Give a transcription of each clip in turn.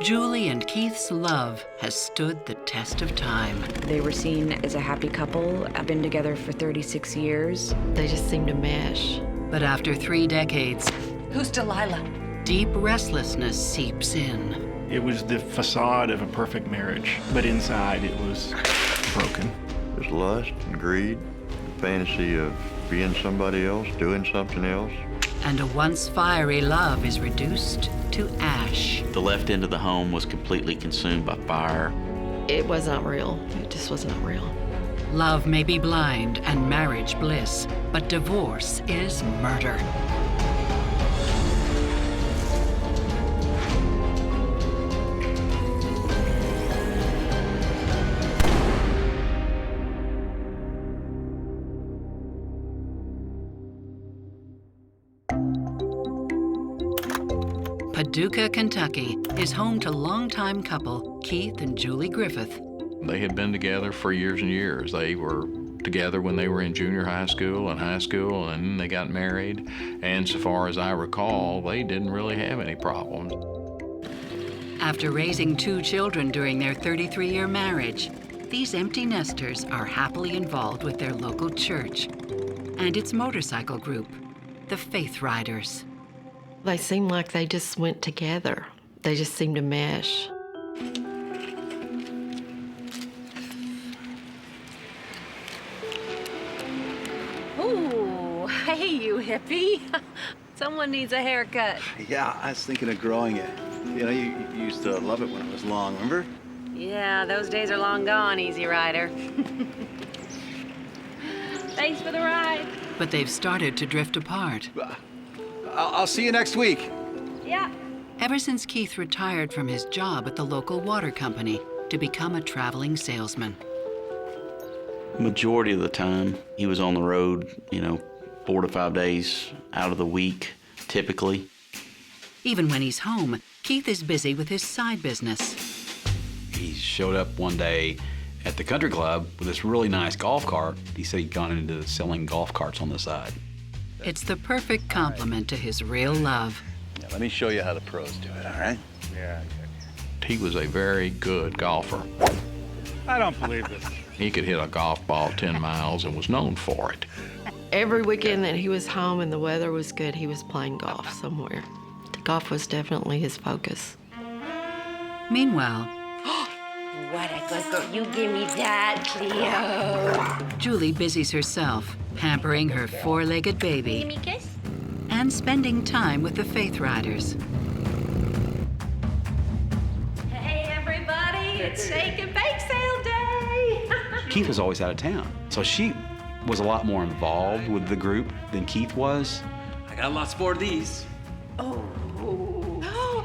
Julie and Keith's love has stood the test of time. They were seen as a happy couple. I've been together for 36 years. They just seemed to mesh. But after 3 decades, Who's Delilah? deep restlessness seeps in. It was the facade of a perfect marriage, but inside it was broken. There's lust and greed, the fantasy of being somebody else, doing something else. And a once fiery love is reduced to ash. The left end of the home was completely consumed by fire. It was not real. It just was not real. Love may be blind and marriage bliss, but divorce is murder. Paducah, Kentucky is home to longtime couple Keith and Julie Griffith. They had been together for years and years. They were together when they were in junior high school and high school, and they got married. And so far as I recall, they didn't really have any problems. After raising 2 children during their 33-year marriage, these empty nesters are happily involved with their local church and its motorcycle group, the Faith Riders. They seemed like they just went together. They just seemed to mesh. Ooh, hey, you hippie. Someone needs a haircut. Yeah, I was thinking of growing it. You know, you used to love it when it was long, remember? Yeah, those days are long gone, Easy Rider. Thanks for the ride. But they've started to drift apart. I'll see you next week. Yeah. Ever since Keith retired from his job at the local water company to become a traveling salesman. Majority of the time, he was on the road, 4 to 5 days out of the week, typically. Even when he's home, Keith is busy with his side business. He showed up one day at the country club with this really nice golf cart. He said he'd gone into selling golf carts on the side. It's the perfect complement to his real love. Yeah, let me show you how the pros do it, all right? Yeah. He was a very good golfer. I don't believe this. He could hit a golf ball 10 miles and was known for it. Every weekend that he was home and the weather was good, he was playing golf somewhere. Golf was definitely his focus. Meanwhile, What a good girl. You give me that, Cleo. Julie busies herself, pampering her 4-legged baby Give me a kiss. and spending time with the Faith Riders. Hey, everybody. It's shake and bake sale day. Keith was always out of town, so she was a lot more involved with the group than Keith was. I got lots more of these. Oh,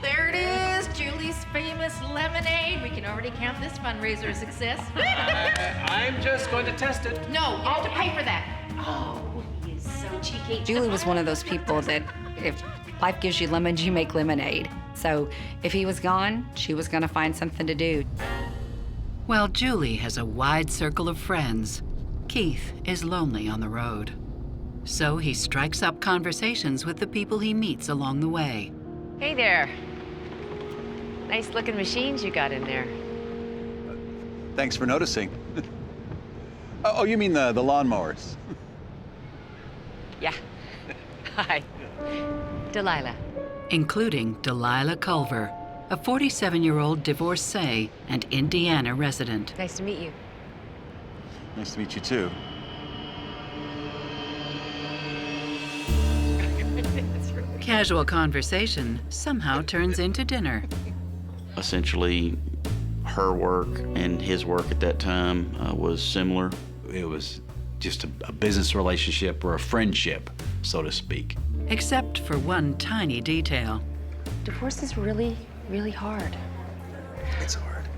there it is. Julie's famous lemonade. We can already count this fundraiser a success. I'm just going to test it. No, you have to pay for that. Oh, he is so cheeky. Julie was one of those people that if life gives you lemons, you make lemonade. So if he was gone, she was gonna find something to do. While Julie has a wide circle of friends, Keith is lonely on the road. So he strikes up conversations with the people he meets along the way. Hey there. Nice looking machines you got in there. Thanks for noticing. Oh, you mean the lawnmowers? Yeah. Hi. Delilah. Including Delilah Culver, a 47-year-old divorcee and Indiana resident. Nice to meet you. Nice to meet you, too. Casual conversation somehow turns into dinner. Essentially, her work and his work at that time was similar. It was just a business relationship or a friendship, so to speak. Except for one tiny detail. Divorce is really, really hard. It's hard.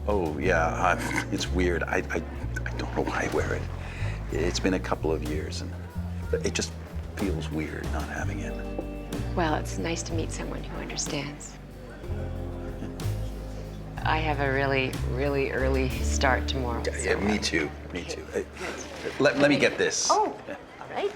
Oh, yeah, it's weird. I don't know why I wear it. It's been a couple of years, and it just feels weird not having it. Well, it's nice to meet someone who understands. I have a really, really early start tomorrow. Yeah, me too. Me too. Let me get this. Oh, all right.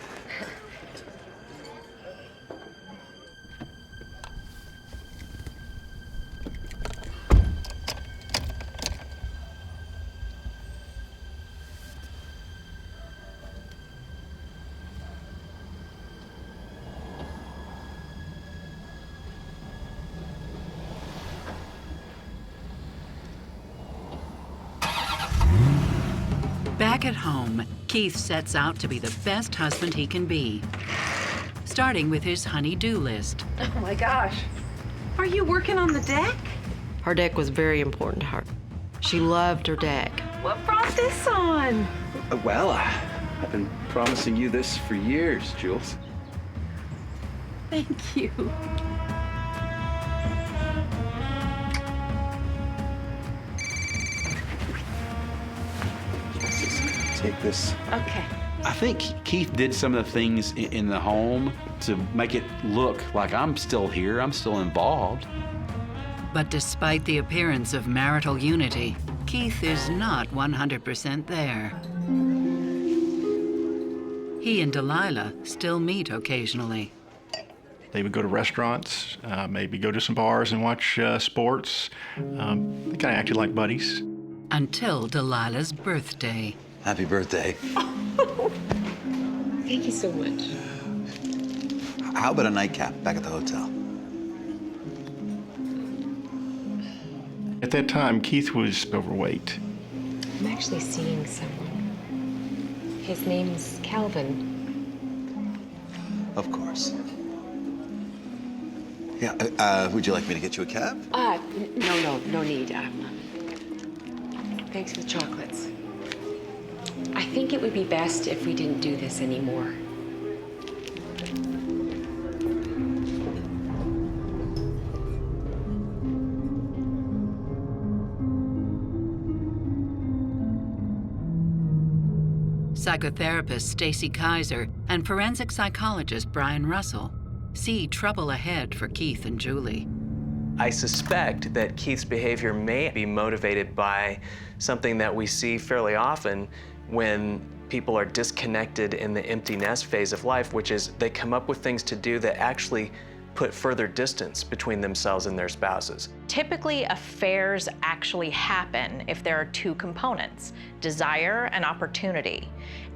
Back at home, Keith sets out to be the best husband he can be, starting with his honey-do list. Oh my gosh. Are you working on the deck? Her deck was very important to her. She loved her deck. What brought this on? Well, I've been promising you this for years, Jules. Thank you. Take this. Okay. I think Keith did some of the things in the home to make it look like I'm still here, I'm still involved. But despite the appearance of marital unity, Keith is not 100% there. He and Delilah still meet occasionally. They would go to restaurants, maybe go to some bars and watch sports. They kind of acted like buddies. Until Delilah's birthday. Happy birthday. Thank you so much. How about a nightcap back at the hotel? At that time, Keith was overweight. I'm actually seeing someone. His name's Calvin. Of course. Yeah, would you like me to get you a cab? No need. Thanks for the chocolates. I think it would be best if we didn't do this anymore. Psychotherapist Stacy Kaiser and forensic psychologist Brian Russell see trouble ahead for Keith and Julie. I suspect that Keith's behavior may be motivated by something that we see fairly often when people are disconnected in the empty nest phase of life, which is they come up with things to do that actually put further distance between themselves and their spouses. Typically, affairs actually happen if there are two components, desire and opportunity.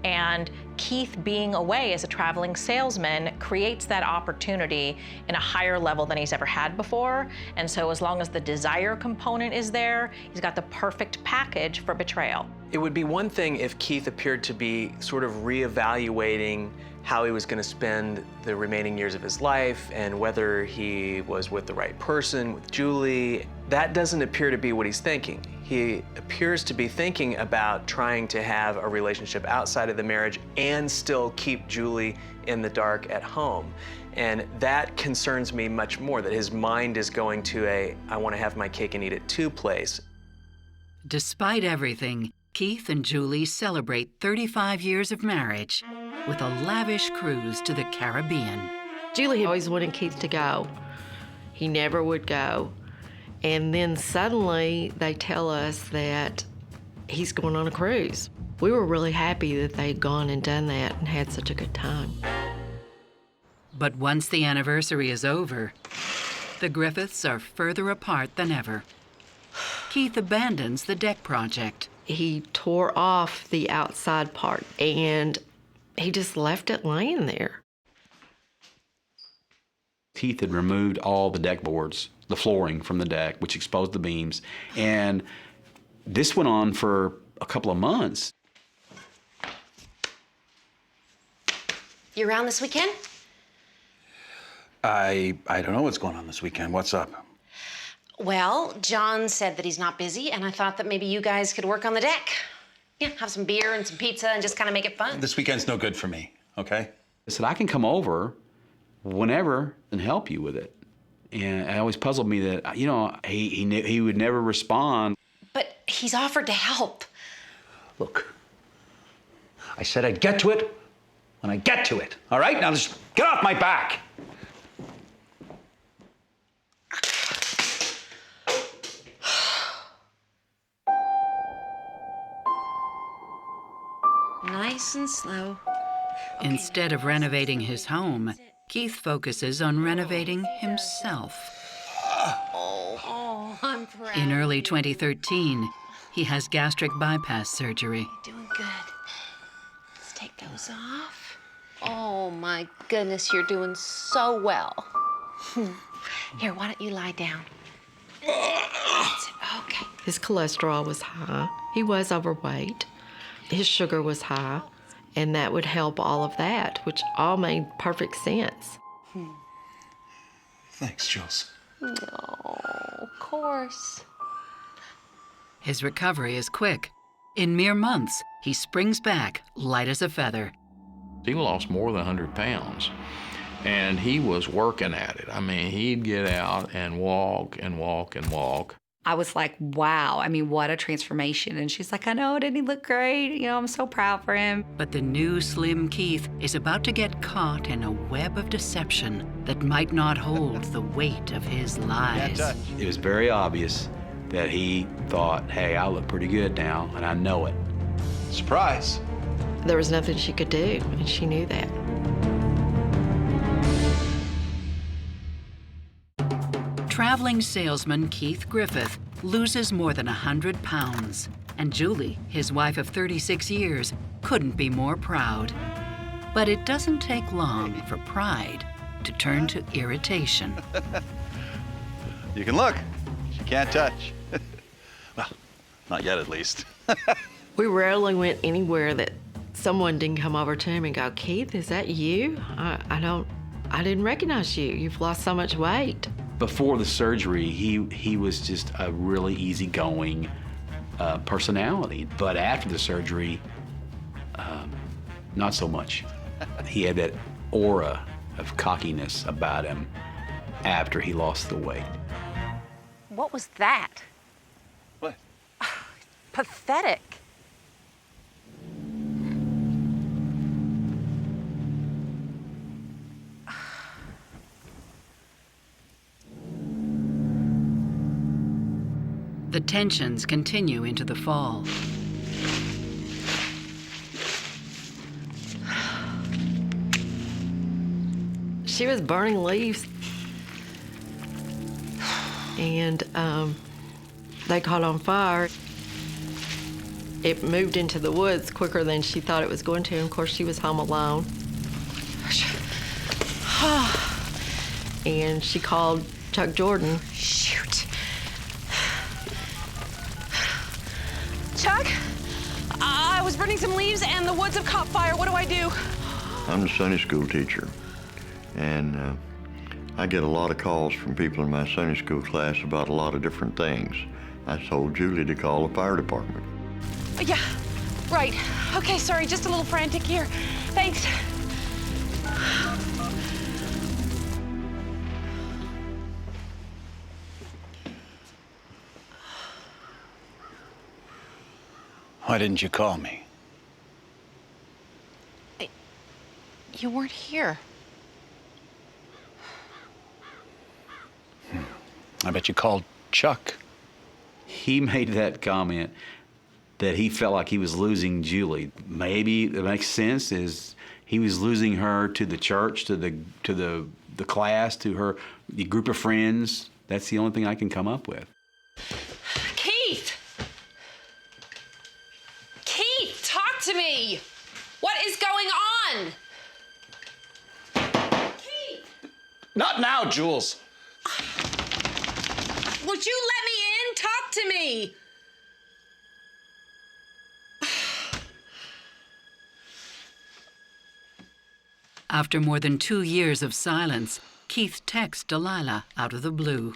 And Keith being away as a traveling salesman creates that opportunity in a higher level than he's ever had before. And so as long as the desire component is there, he's got the perfect package for betrayal. It would be one thing if Keith appeared to be sort of reevaluating how he was going to spend the remaining years of his life and whether he was with the right person, with Julie. That doesn't appear to be what he's thinking. He appears to be thinking about trying to have a relationship outside of the marriage and still keep Julie in the dark at home. And that concerns me much more, that his mind is going to a I want to have my cake and eat it too place. Despite everything, Keith and Julie celebrate 35 years of marriage with a lavish cruise to the Caribbean. Julie always wanted Keith to go. He never would go. And then suddenly they tell us that he's going on a cruise. We were really happy that they'd gone and done that and had such a good time. But once the anniversary is over, the Griffiths are further apart than ever. Keith abandons the deck project. He tore off the outside part and he just left it laying there. Keith had removed all the deck boards, the flooring from the deck, which exposed the beams. And this went on for a couple of months. You around this weekend? I don't know what's going on this weekend. What's up? Well, John said that he's not busy, and I thought that maybe you guys could work on the deck. Yeah, have some beer and some pizza and just kind of make it fun. This weekend's no good for me, okay? I said, I can come over whenever and help you with it. And it always puzzled me that, you know, he would never respond. But he's offered to help. Look, I said I'd get to it when I get to it, all right? Now just get off my back. Nice and slow. Okay. Instead of renovating his home, Keith focuses on renovating himself. Oh, I'm proud. In early 2013, he has gastric bypass surgery. You're doing good. Let's take those off. Oh my goodness, you're doing so well. Here, why don't you lie down? That's it. Okay. His cholesterol was high. He was overweight. his sugar was high, and that would help all of that, which all made perfect sense. Thanks, Jules. No, of course. His recovery is quick. In mere months, he springs back light as a feather. He lost more than 100 pounds, and he was working at it. I mean, he'd get out and walk and walk and walk. I was like, wow, I mean, what a transformation. And she's like, I know, didn't he look great? You know, I'm so proud for him. But the new slim Keith is about to get caught in a web of deception that might not hold the weight of his lies. It was very obvious that he thought, hey, I look pretty good now, and I know it. Surprise. There was nothing she could do, and she knew that. Traveling salesman Keith Griffith loses more than 100 pounds, and Julie, his wife of 36 years, couldn't be more proud. But it doesn't take long for pride to turn to irritation. You can look. She can't touch. Well, not yet at least. We rarely went anywhere that someone didn't come over to him and go, Keith, is that you? I didn't recognize you. You've lost so much weight. Before the surgery, he was just a really easygoing personality. But after the surgery, not so much. He had that aura of cockiness about him after he lost the weight. What was that? What? Pathetic. The tensions continue into the fall. She was burning leaves, and they caught on fire. It moved into the woods quicker than she thought it was going to, and of course she was home alone. And she called Chuck Jordan. Shoot. Chuck, I was burning some leaves and the woods have caught fire. What do I do? I'm the Sunday school teacher, and I get a lot of calls from people in my Sunday school class about a lot of different things. I told Julie to call the fire department. Yeah, right. Okay, sorry, just a little frantic here. Thanks. Why didn't you call me? You weren't here. I bet you called Chuck. He made that comment that he felt like he was losing Julie. Maybe it makes sense, is he was losing her to the church, to the class, to her the group of friends. That's the only thing I can come up with. Keith! Keith, talk to me! What is going on? Keith! Not now, Jules. Would you let me in? Talk to me! After more than 2 years of silence, Keith texts Delilah out of the blue.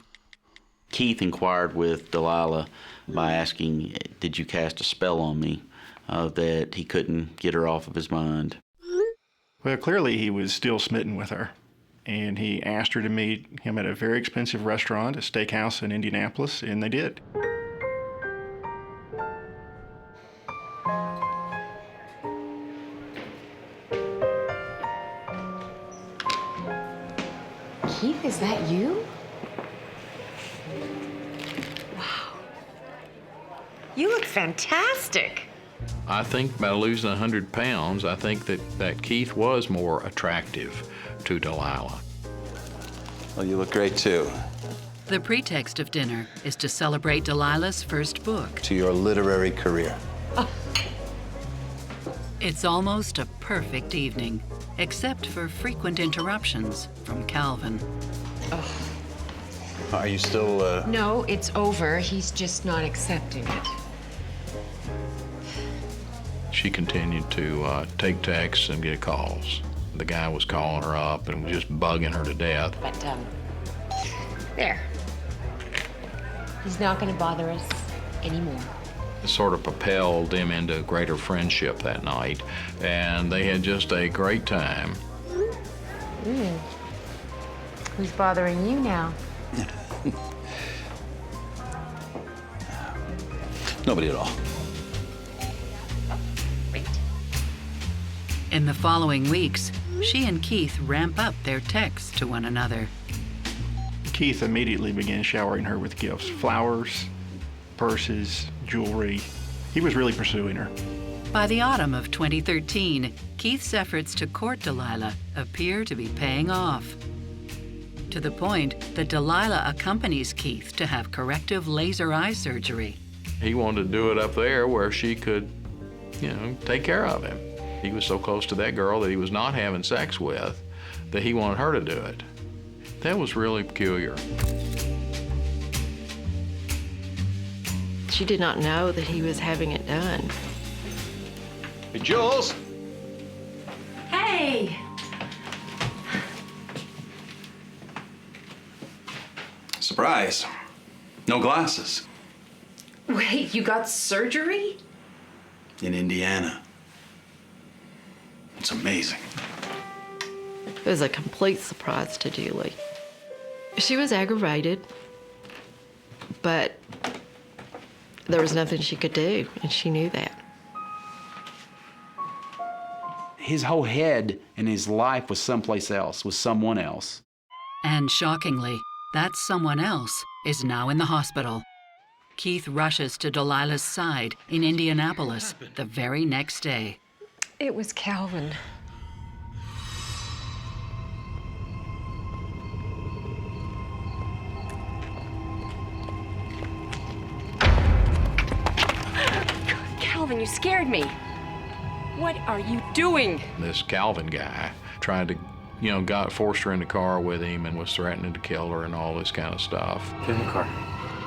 Keith inquired with Delilah by asking, did you cast a spell on me, that he couldn't get her off of his mind? Well, clearly he was still smitten with her, and he asked her to meet him at a very expensive restaurant, a steakhouse in Indianapolis, and they did. Keith, is that you? Wow. You look fantastic. I think by losing 100 pounds, I think that Keith was more attractive to Delilah. Well, you look great too. The pretext of dinner is to celebrate Delilah's first book. To your literary career. It's almost a perfect evening, except for frequent interruptions from Calvin. Are you still, No, it's over. He's just not accepting it. She continued to take texts and get calls. The guy was calling her up and was just bugging her to death. But, there. He's not going to bother us anymore. It sort of propelled them into greater friendship that night, and they had just a great time. Who's bothering you now? Nobody at all. In the following weeks, she and Keith ramp up their texts to one another. Keith immediately began showering her with gifts, flowers, purses, jewelry. He was really pursuing her. By the autumn of 2013, Keith's efforts to court Delilah appear to be paying off. To the point that Delilah accompanies Keith to have corrective laser eye surgery. He wanted to do it up there where she could, take care of him. He was so close to that girl that he was not having sex with that he wanted her to do it. That was really peculiar. She did not know that he was having it done. Hey, Jules. Hey! Surprise. No glasses. Wait, you got surgery? In Indiana. It's amazing. It was a complete surprise to Julie. She was aggravated, but there was nothing she could do, and she knew that. His whole head and his life was someplace else, was someone else. And shockingly, that someone else is now in the hospital. Keith rushes to Delilah's side in Indianapolis the very next day. It was Calvin. Calvin, you scared me. What are you doing? This Calvin guy tried to, forced her in the car with him and was threatening to kill her and all this kind of stuff. Get in the car.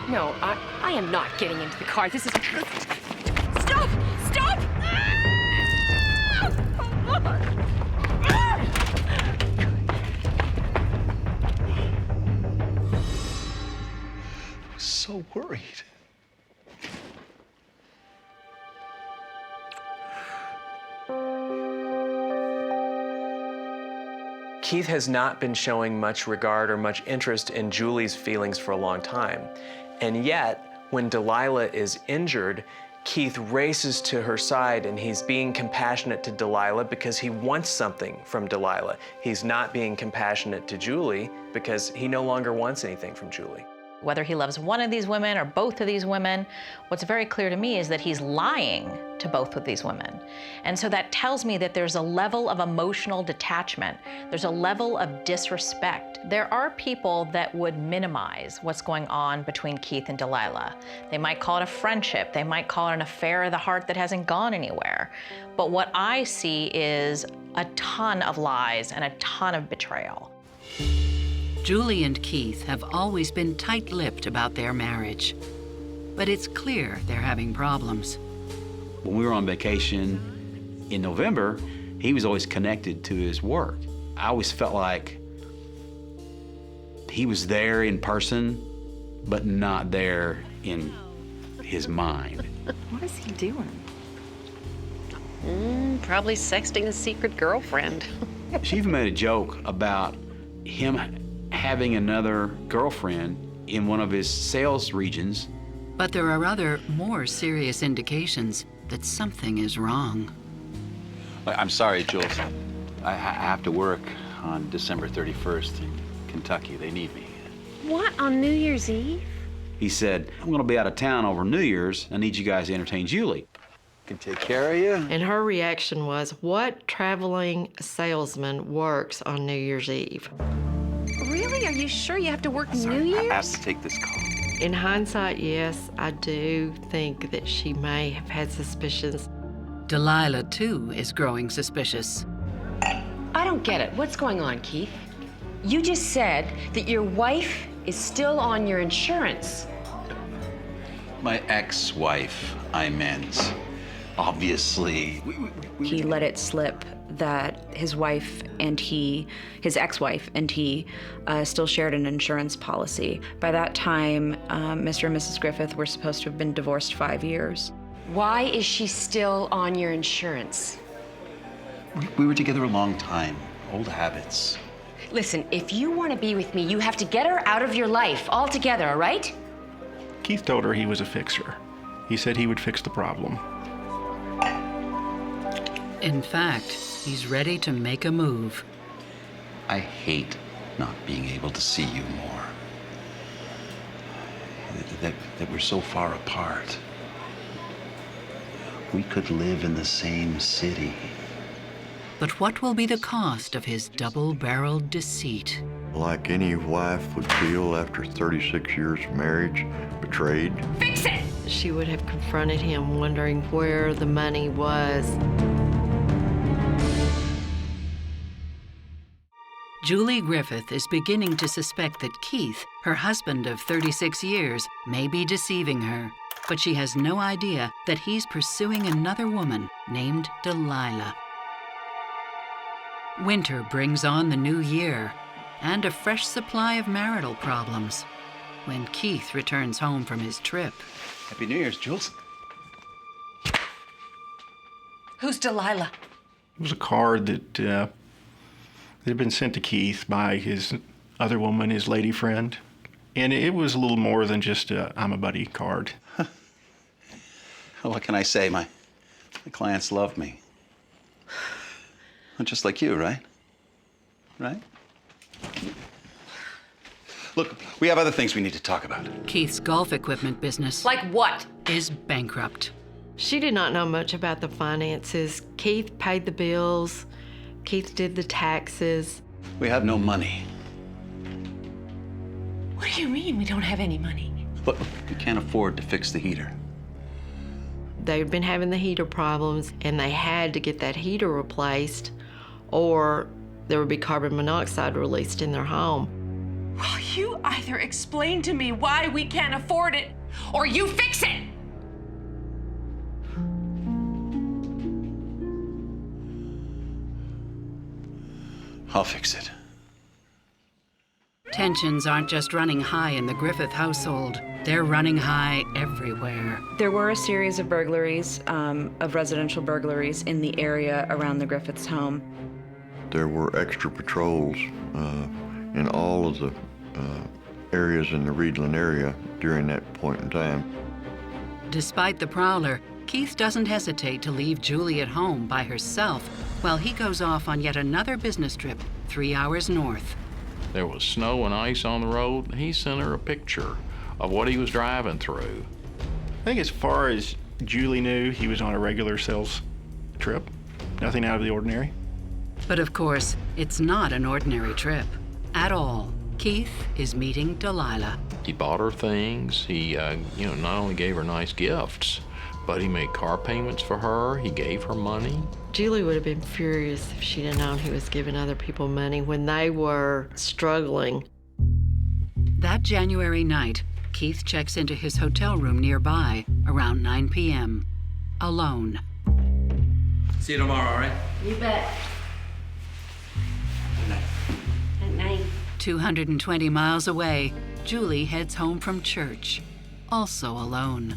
No, I am not getting into the car. This is... Stop! Stop! I was so worried. Keith has not been showing much regard or much interest in Julie's feelings for a long time. And yet, when Delilah is injured, Keith races to her side and he's being compassionate to Delilah because he wants something from Delilah. He's not being compassionate to Julie because he no longer wants anything from Julie. Whether he loves one of these women or both of these women, what's very clear to me is that he's lying to both of these women. And so that tells me that there's a level of emotional detachment. There's a level of disrespect. There are people that would minimize what's going on between Keith and Delilah. They might call it a friendship. They might call it an affair of the heart that hasn't gone anywhere. But what I see is a ton of lies and a ton of betrayal. Julie and Keith have always been tight-lipped about their marriage. But it's clear they're having problems. When we were on vacation in November, he was always connected to his work. I always felt like he was there in person, but not there in his mind. What is he doing? Probably sexting a secret girlfriend. She even made a joke about him having another girlfriend in one of his sales regions. But there are other, more serious indications that something is wrong. I'm sorry, Jules. I have to work on December 31st in Kentucky. They need me. What, on New Year's Eve? He said, I'm gonna be out of town over New Year's. I need you guys to entertain Julie. Can take care of you. And her reaction was, what traveling salesman works on New Year's Eve? Really? Are you sure you have to work New Year's? I have to take this call. In hindsight, yes, I do think that she may have had suspicions. Delilah, too, is growing suspicious. I don't get it. What's going on, Keith? You just said that your wife is still on your insurance. My ex-wife, I meant. obviously. He let it slip that his wife and his ex-wife and he still shared an insurance policy. By that time, Mr. and Mrs. Griffith were supposed to have been divorced 5 years. Why is she still on your insurance? We were together a long time. Old habits. Listen, if you want to be with me, you have to get her out of your life altogether, all right? Keith told her he was a fixer. He said he would fix the problem. In fact, he's ready to make a move. I hate not being able to see you more. That we're so far apart. We could live in the same city. But what will be the cost of his double-barreled deceit? Like any wife would feel after 36 years of marriage, betrayed. Fix it! She would have confronted him, wondering where the money was. Julie Griffith is beginning to suspect that Keith, her husband of 36 years, may be deceiving her. But she has no idea that he's pursuing another woman named Delilah. Winter brings on the new year and a fresh supply of marital problems when Keith returns home from his trip. Happy New Year's, Jules. Who's Delilah? It was a card that had been sent to Keith by his other woman, his lady friend. And it was a little more than just a I'm a buddy card. What can I say? My clients love me. Just like you, right? Right? Look, we have other things we need to talk about. Keith's golf equipment business, Like what? is bankrupt. She did not know much about the finances. Keith paid the bills. Keith did the taxes. We have no money. What do you mean we don't have any money? Look, we can't afford to fix the heater. They'd been having the heater problems, and they had to get that heater replaced, or there would be carbon monoxide released in their home. Well, you either explain to me why we can't afford it, or you fix it! I'll fix it. Tensions aren't just running high in the Griffith household. They're running high everywhere. There were a series of burglaries, of residential burglaries in the area around the Griffiths' home. There were extra patrols in all of the areas in the Reedland area during that point in time. Despite the prowler, Keith doesn't hesitate to leave Julie at home by herself while he goes off on yet another business trip 3 hours north. There was snow and ice on the road, and he sent her a picture of what he was driving through. I think as far as Julie knew, he was on a regular sales trip. Nothing out of the ordinary. But of course, it's not an ordinary trip at all. Keith is meeting Delilah. He bought her things. He, not only gave her nice gifts, but he made car payments for her. He gave her money. Julie would have been furious if she'd have known he was giving other people money when they were struggling. That January night, Keith checks into his hotel room nearby around 9 p.m. alone. See you tomorrow, all right? You bet. Good night. At night. 220 miles away, Julie heads home from church, also alone.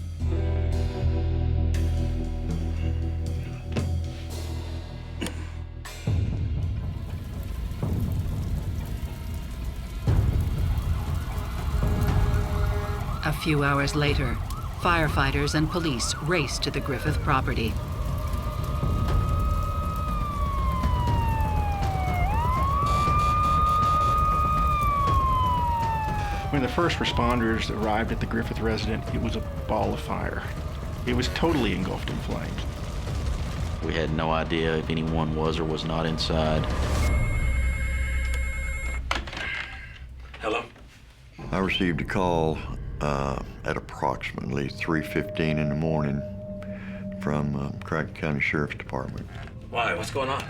A few hours later, firefighters and police race to the Griffith property. When the first responders arrived at the Griffith residence, it was a ball of fire. It was totally engulfed in flames. We had no idea if anyone was or was not inside. Hello? I received a call at approximately 3:15 in the morning from Craig County Sheriff's Department. Why? What's going on?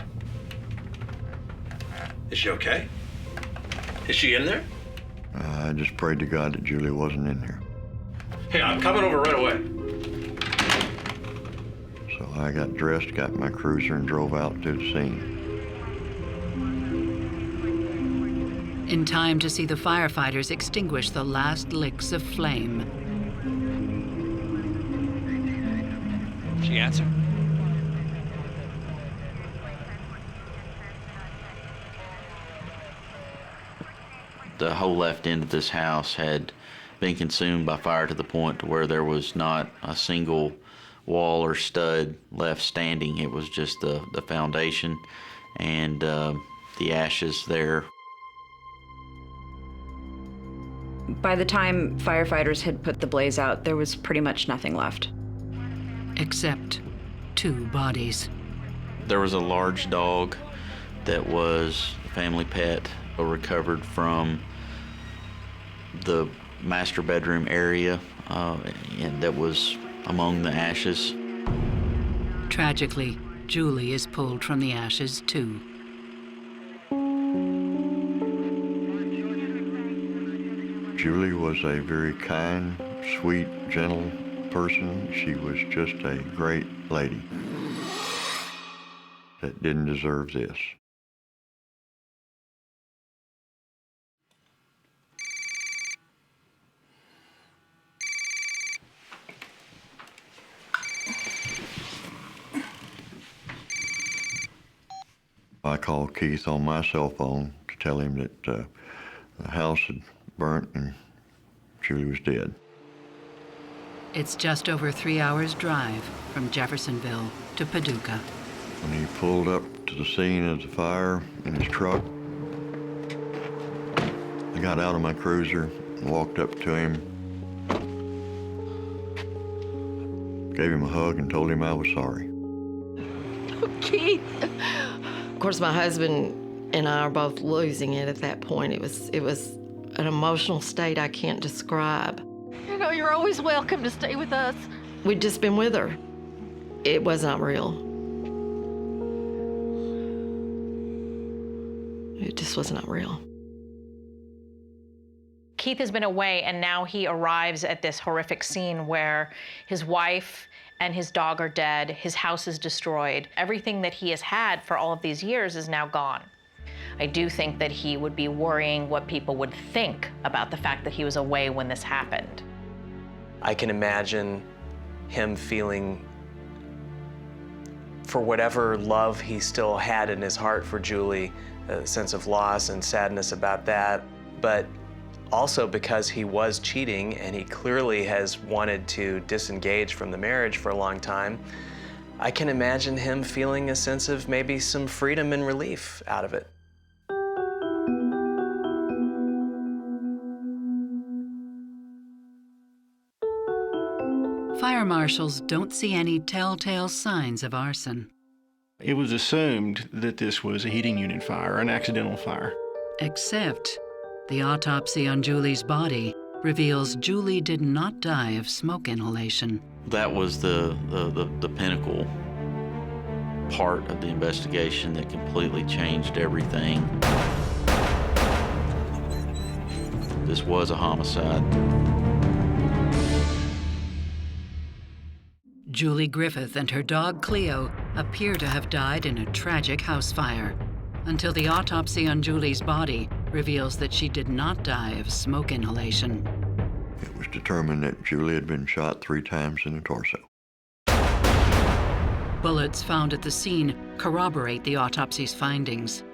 Is she okay? Is she in there? I just prayed to God that Julie wasn't in there. Hey, I'm coming over right away. So I got dressed, got my cruiser, and drove out to the scene. In time to see the firefighters extinguish the last licks of flame. She answered? The whole left end of this house had been consumed by fire to the point to where there was not a single wall or stud left standing. It was just the foundation and the ashes there. By the time firefighters had put the blaze out, there was pretty much nothing left. Except 2 bodies. There was a large dog that was a family pet, recovered from the master bedroom area, and that was among the ashes. Tragically, Julie is pulled from the ashes too. Julie was a very kind, sweet, gentle person. She was just a great lady that didn't deserve this. I called Keith on my cell phone to tell him that the house had burnt and Julie was dead. It's just over 3 hours drive from Jeffersonville to Paducah. When he pulled up to the scene of the fire in his truck, I got out of my cruiser and walked up to him, gave him a hug and told him I was sorry. Keith. Of course, my husband and I are both losing it at that point. It was an emotional state I can't describe. You know, you're always welcome to stay with us. We'd just been with her. It was not real. It just was not real. Keith has been away, and now he arrives at this horrific scene where his wife and his dog are dead, his house is destroyed. Everything that he has had for all of these years is now gone. I do think that he would be worrying what people would think about the fact that he was away when this happened. I can imagine him feeling, for whatever love he still had in his heart for Julie, a sense of loss and sadness about that, but also because he was cheating and he clearly has wanted to disengage from the marriage for a long time, I can imagine him feeling a sense of maybe some freedom and relief out of it. Fire marshals don't see any telltale signs of arson. It was assumed that this was a heating unit fire, an accidental fire. Except the autopsy on Julie's body reveals Julie did not die of smoke inhalation. That was the pinnacle part of the investigation that completely changed everything. This was a homicide. Julie Griffith and her dog Cleo appear to have died in a tragic house fire, until the autopsy on Julie's body reveals that she did not die of smoke inhalation. It was determined that Julie had been shot 3 times in the torso. Bullets found at the scene corroborate the autopsy's findings.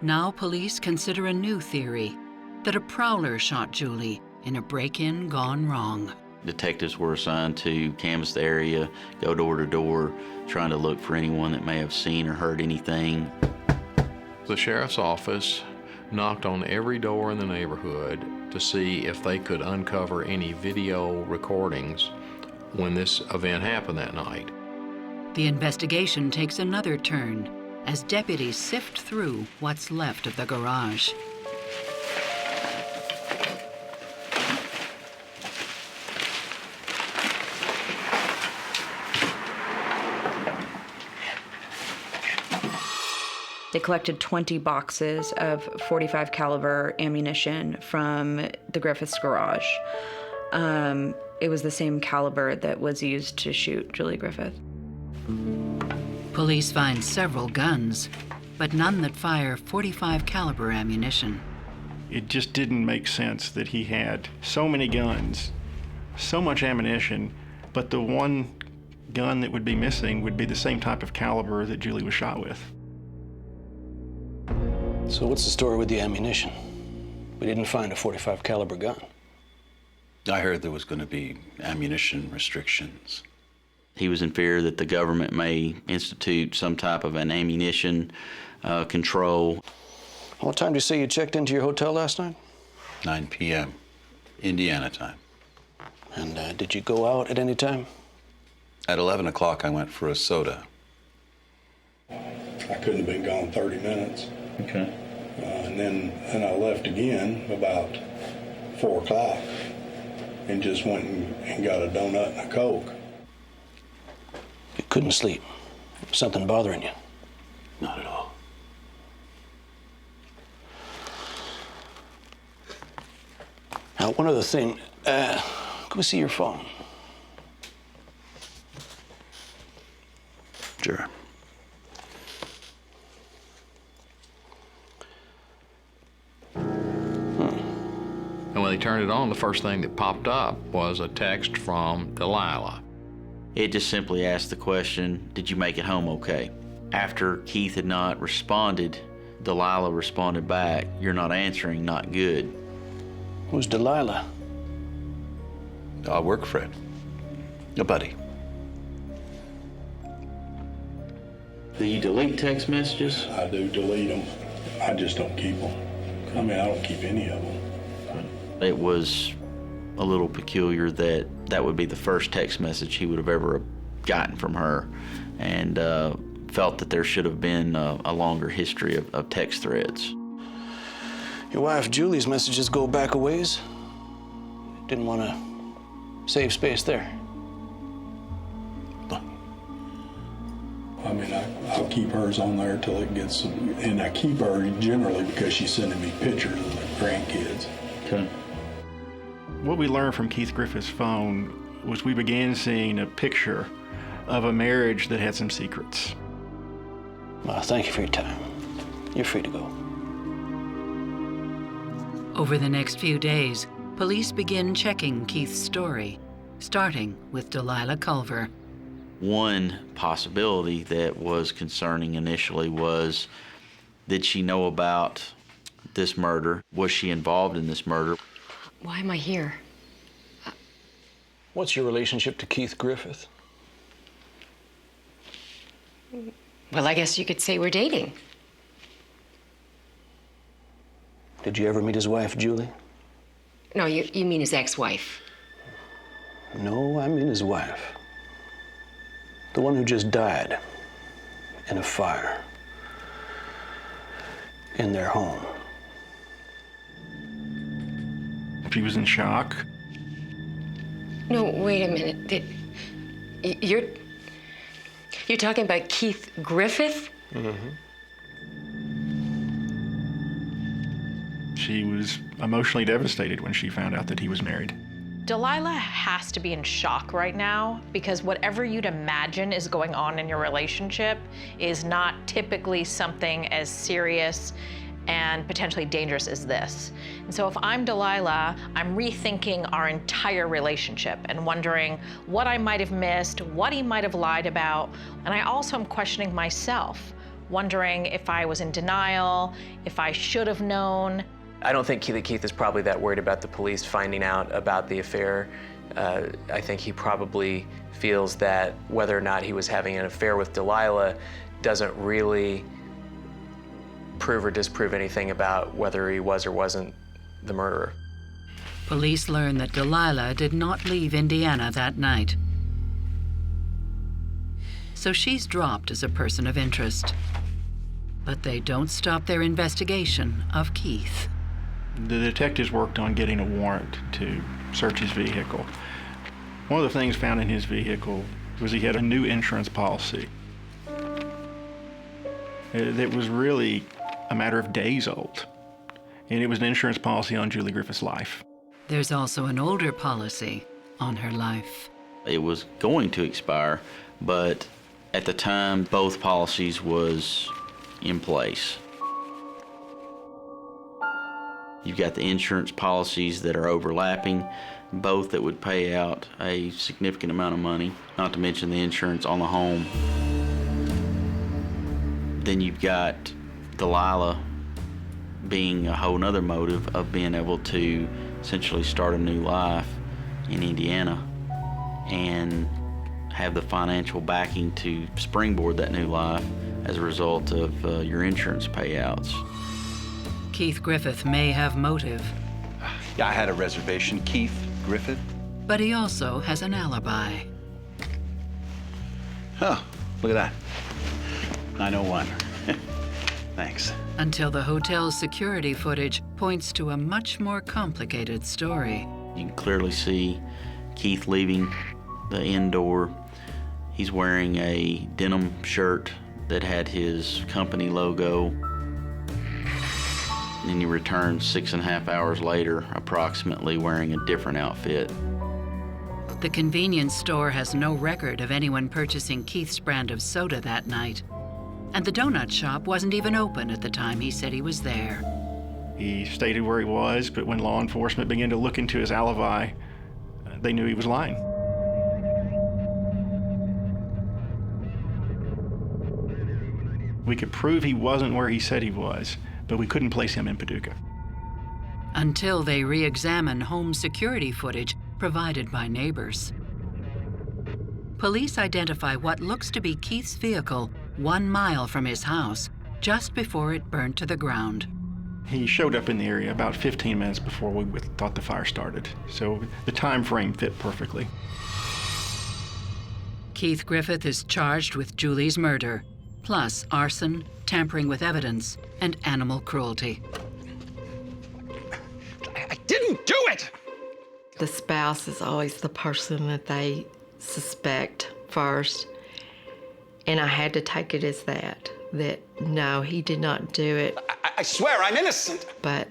Now police consider a new theory, that a prowler shot Julie in a break-in gone wrong. Detectives were assigned to canvass the area, go door to door, trying to look for anyone that may have seen or heard anything. The sheriff's office knocked on every door in the neighborhood to see if they could uncover any video recordings when this event happened that night. The investigation takes another turn as deputies sift through what's left of the garage. They collected 20 boxes of .45 caliber ammunition from the Griffiths' garage. It was the same caliber that was used to shoot Julie Griffith. Police find several guns, but none that fire .45 caliber ammunition. It just didn't make sense that he had so many guns, so much ammunition, but the one gun that would be missing would be the same type of caliber that Julie was shot with. So what's the story with the ammunition? We didn't find a .45 caliber gun. I heard there was going to be ammunition restrictions. He was in fear that the government may institute some type of an ammunition control. What time did you say you checked into your hotel last night? 9 p.m. Indiana time. And did you go out at any time? At 11 o'clock, I went for a soda. I couldn't have been gone 30 minutes. Okay. And then I left again about 4 o'clock and just went and got a donut and a Coke. You couldn't sleep? Something bothering you? Not at all. Now, one other thing. Can we see your phone? Sure. And when they turned it on, the first thing that popped up was a text from Delilah. It just simply asked the question, did you make it home okay? After Keith had not responded, Delilah responded back, you're not answering, not good. Who's Delilah? A work friend. A buddy. Do you delete text messages? I do delete them. I just don't keep them. I mean, I don't keep any of them. It was a little peculiar that that would be the first text message he would have ever gotten from her, and felt that there should have been a longer history of text threads. Your wife Julie's messages go back a ways. Didn't want to save space there. I mean, I'll keep hers on there till it gets, and I keep her generally because she's sending me pictures of the grandkids. Okay. What we learned from Keith Griffith's phone was we began seeing a picture of a marriage that had some secrets. Well, thank you for your time. You're free to go. Over the next few days, police begin checking Keith's story, starting with Delilah Culver. One possibility that was concerning initially was, did she know about this murder? Was she involved in this murder? Why am I here? What's your relationship to Keith Griffith? Well, I guess you could say we're dating. Did you ever meet his wife, Julie? No, you mean his ex-wife. No, I mean his wife. The one who just died in a fire in their home. She was in shock. No, wait a minute. You're talking about Keith Griffith? Mm-hmm. She was emotionally devastated when she found out that he was married. Delilah has to be in shock right now because whatever you'd imagine is going on in your relationship is not typically something as serious and potentially dangerous as this. And so if I'm Delilah, I'm rethinking our entire relationship and wondering what I might have missed, what he might have lied about. And I also am questioning myself, wondering if I was in denial, if I should have known. I don't think Keith is probably that worried about the police finding out about the affair. I think he probably feels that whether or not he was having an affair with Delilah doesn't really prove or disprove anything about whether he was or wasn't the murderer. Police learn that Delilah did not leave Indiana that night. So she's dropped as a person of interest. But they don't stop their investigation of Keith. The detectives worked on getting a warrant to search his vehicle. One of the things found in his vehicle was he had a new insurance policy. That was really a matter of days old. And it was an insurance policy on Julie Griffith's life. There's also an older policy on her life. It was going to expire, but At the time, both policies was in place. You've got the insurance policies that are overlapping, both that would pay out a significant amount of money, not to mention the insurance on the home. Then you've got Delilah being a whole nother motive of being able to essentially start a new life in Indiana and have the financial backing to springboard that new life as a result of your insurance payouts. Keith Griffith may have motive. Yeah, I had a reservation. Keith Griffith. But he also has an alibi. Oh, look at that. 901. Thanks. Until the hotel's security footage points to a much more complicated story. You can clearly see Keith leaving the inn door. He's wearing a denim shirt that had his company logo. And then he returns 6.5 hours later, approximately, wearing a different outfit. The convenience store has no record of anyone purchasing Keith's brand of soda that night. And the donut shop wasn't even open at the time he said he was there. He stated where he was, but when law enforcement began to look into his alibi, they knew he was lying. We could prove he wasn't where he said he was, but we couldn't place him in Paducah. Until they re-examine home security footage provided by neighbors. Police identify what looks to be Keith's vehicle 1 mile from his house, just before it burned to the ground. He showed up in the area about 15 minutes before we thought the fire started, so the time frame fit perfectly. Keith Griffith is charged with Julie's murder, plus arson, tampering with evidence, and animal cruelty. I didn't do it! The spouse is always the person that they suspect first. And I had to take it as that no, he did not do it. I swear I'm innocent. But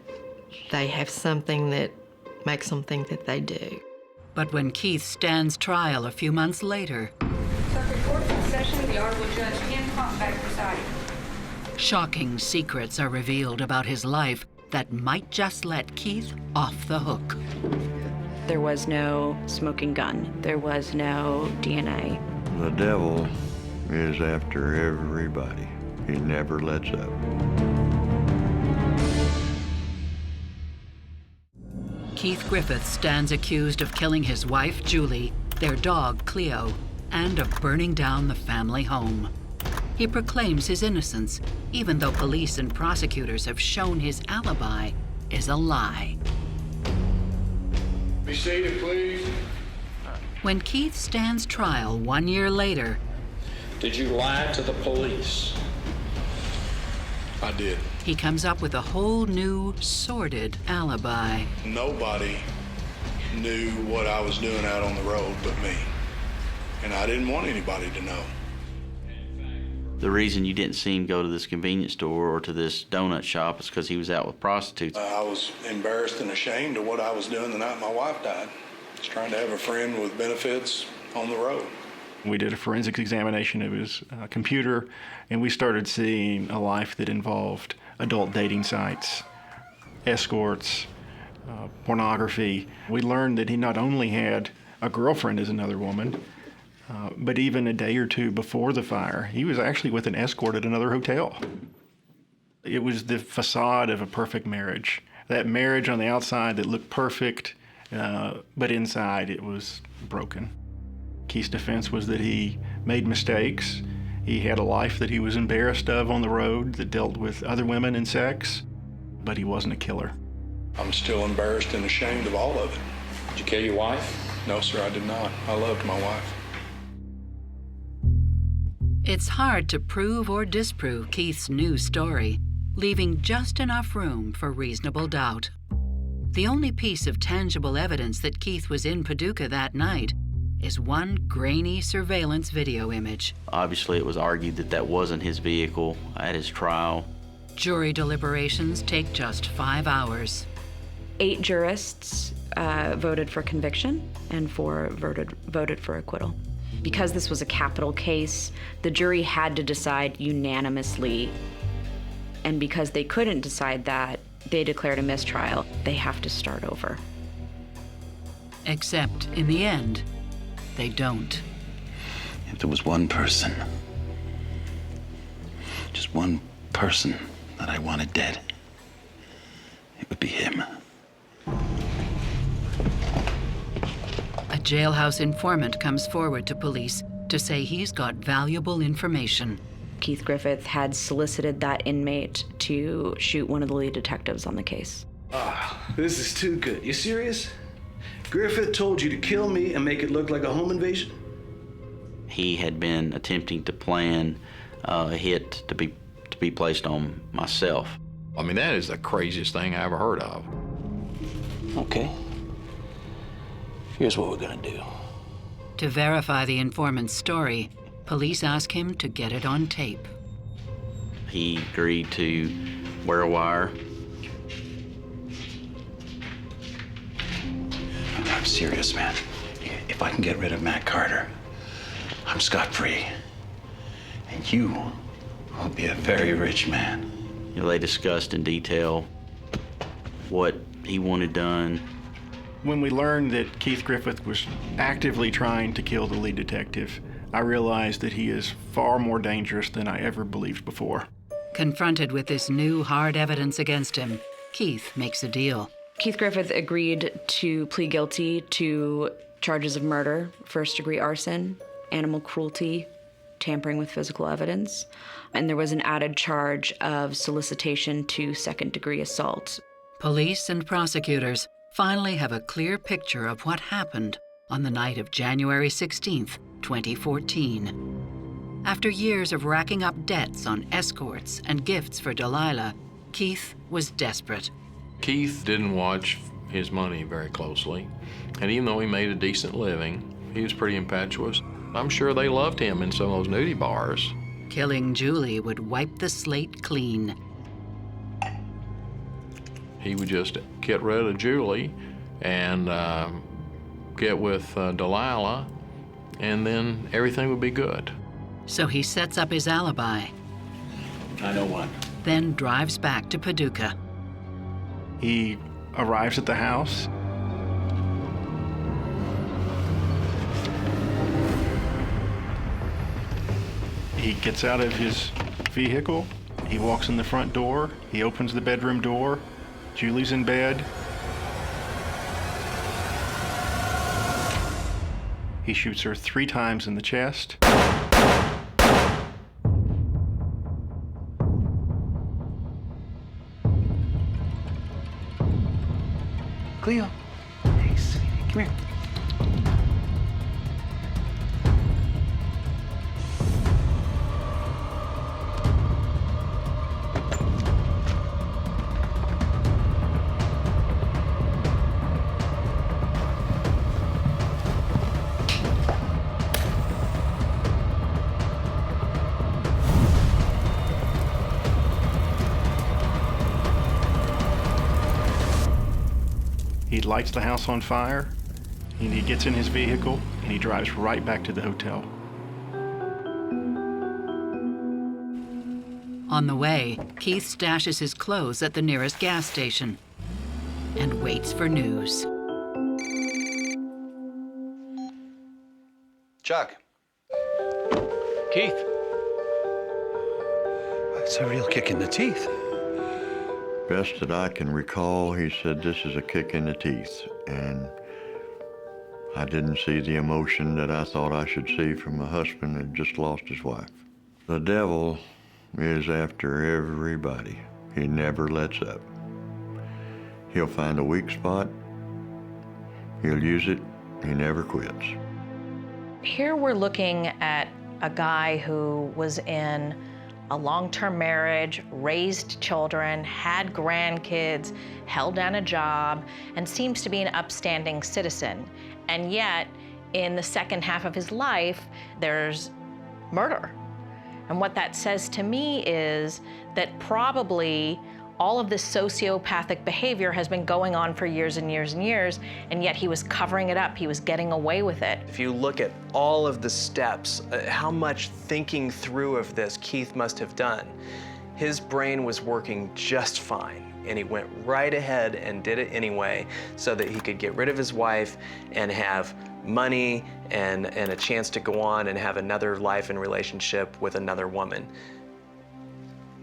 they have something that makes them think that they do. But when Keith stands trial a few months later, Circuit Court in session, the Honorable Judge Hancock back presiding. shocking secrets are revealed about his life that might just let Keith off the hook. There was no smoking gun. There was no DNA. The devil is after everybody. He never lets up. Keith Griffith stands accused of killing his wife, Julie, their dog, Cleo, and of burning down the family home. He proclaims his innocence, even though police and prosecutors have shown his alibi is a lie. Be seated, please. When Keith stands trial 1 year later, Did you lie to the police? I did. he comes up with a whole new, sordid alibi. Nobody knew what I was doing out on the road but me. And I didn't want anybody to know. The reason you didn't see him go to this convenience store or to this donut shop is because he was out with prostitutes. I was embarrassed and ashamed of what I was doing the night my wife died. Just trying to have a friend with benefits on the road. We did a forensics examination of his computer, and we started seeing a life that involved adult dating sites, escorts, pornography. We learned that he not only had a girlfriend as another woman, but even a day or two before the fire, he was actually with an escort at another hotel. It was the facade of a perfect marriage. That marriage on the outside that looked perfect, but inside it was broken. Keith's defense was that he made mistakes. He had a life that he was embarrassed of on the road that dealt with other women and sex, but he wasn't a killer. I'm still embarrassed and ashamed of all of it. Did you kill your wife? No, sir, I did not. I loved my wife. It's hard to prove or disprove Keith's new story, leaving just enough room for reasonable doubt. The only piece of tangible evidence that Keith was in Paducah that night is one grainy surveillance video image. Obviously, it was argued that that wasn't his vehicle at his trial. Jury deliberations take just 5 hours. 8 jurists voted for conviction and 4 voted for acquittal. Because this was a capital case, the jury had to decide unanimously. And because they couldn't decide that, they declared a mistrial. They have to start over. Except, in the end, they don't. If there was one person, just one person that I wanted dead, it would be him. A jailhouse informant comes forward to police to say he's got valuable information. Keith Griffith had solicited that inmate to shoot one of the lead detectives on the case. This is too good. You serious? Griffith told you to kill me and make it look like a home invasion? He had been attempting to plan a hit to be placed on myself. I mean, that is the craziest thing I ever heard of. Okay. Here's what we're gonna do. To verify the informant's story, police ask him to get it on tape. He agreed to wear a wire. I'm serious, man. If I can get rid of Matt Carter, I'm scot-free. And you will be a very rich man. You know, they discussed in detail what he wanted done. When we learned that Keith Griffith was actively trying to kill the lead detective, I realized that he is far more dangerous than I ever believed before. Confronted with this new hard evidence against him, Keith makes a deal. Keith Griffith agreed to plead guilty to charges of murder, first-degree arson, animal cruelty, tampering with physical evidence, and there was an added charge of solicitation to second-degree assault. Police and prosecutors finally have a clear picture of what happened on the night of January 16th, 2014. After years of racking up debts on escorts and gifts for Delilah, Keith was desperate. Keith didn't watch his money very closely, and even though he made a decent living, he was pretty impetuous. I'm sure they loved him in some of those nudie bars. Killing Julie would wipe the slate clean. He would just get rid of Julie and get with Delilah, and then everything would be good. So he sets up his alibi. I know one. Then drives back to Paducah. He arrives at the house. He gets out of his vehicle. He walks in the front door. He opens the bedroom door. Julie's in bed. He shoots her 3 times in the chest. Cleo. Hey, sweetie, come here. He lights the house on fire, and he gets in his vehicle, and he drives right back to the hotel. On the way, Keith stashes his clothes at the nearest gas station and waits for news. Chuck. Keith. It's a real kick in the teeth. Best that I can recall, he said, this is a kick in the teeth. And I didn't see the emotion that I thought I should see from a husband that just lost his wife. The devil is after everybody. He never lets up. He'll find a weak spot. He'll use it. He never quits. Here we're looking at a guy who was in a long-term marriage, raised children, had grandkids, held down a job, and seems to be an upstanding citizen. And yet, in the second half of his life, there's murder. And what that says to me is that probably All of this sociopathic behavior has been going on for years and years and years, and yet he was covering it up. He was getting away with it. If you look at all of the steps, how much thinking through of this Keith must have done. His brain was working just fine, and he went right ahead and did it anyway so that he could get rid of his wife and have money and a chance to go on and have another life and relationship with another woman.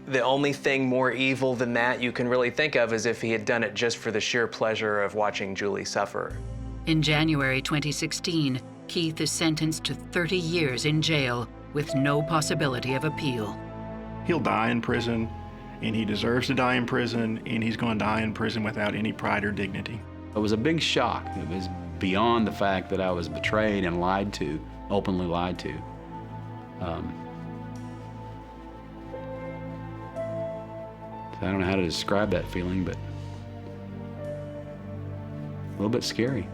The only thing more evil than that you can really think of is if he had done it just for the sheer pleasure of watching Julie suffer. In January 2016, Keith is sentenced to 30 years in jail with no possibility of appeal. He'll die in prison, and he deserves to die in prison, and he's going to die in prison without any pride or dignity. It was a big shock. It was beyond the fact that I was betrayed and lied to, openly lied to. I don't know how to describe that feeling, but a little bit scary.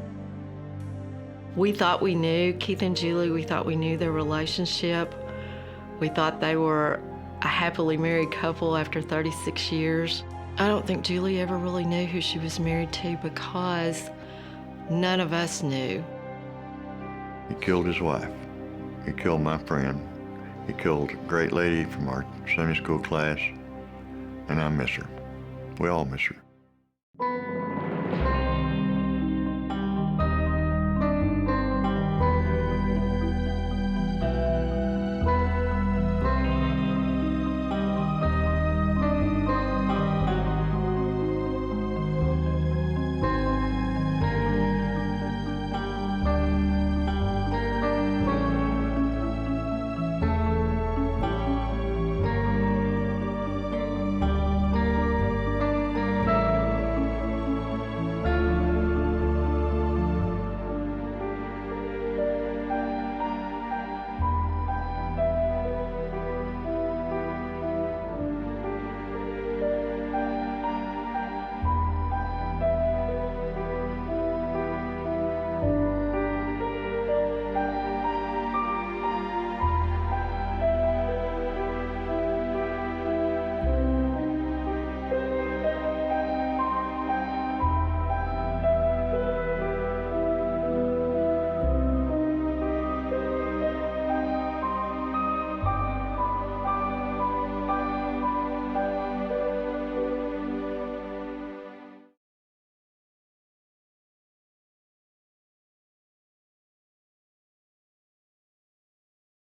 We thought we knew Keith and Julie. We thought we knew their relationship. We thought they were a happily married couple after 36 years. I don't think Julie ever really knew who she was married to because none of us knew. He killed his wife. He killed my friend. He killed a great lady from our Sunday school class. And I miss her. We all miss her.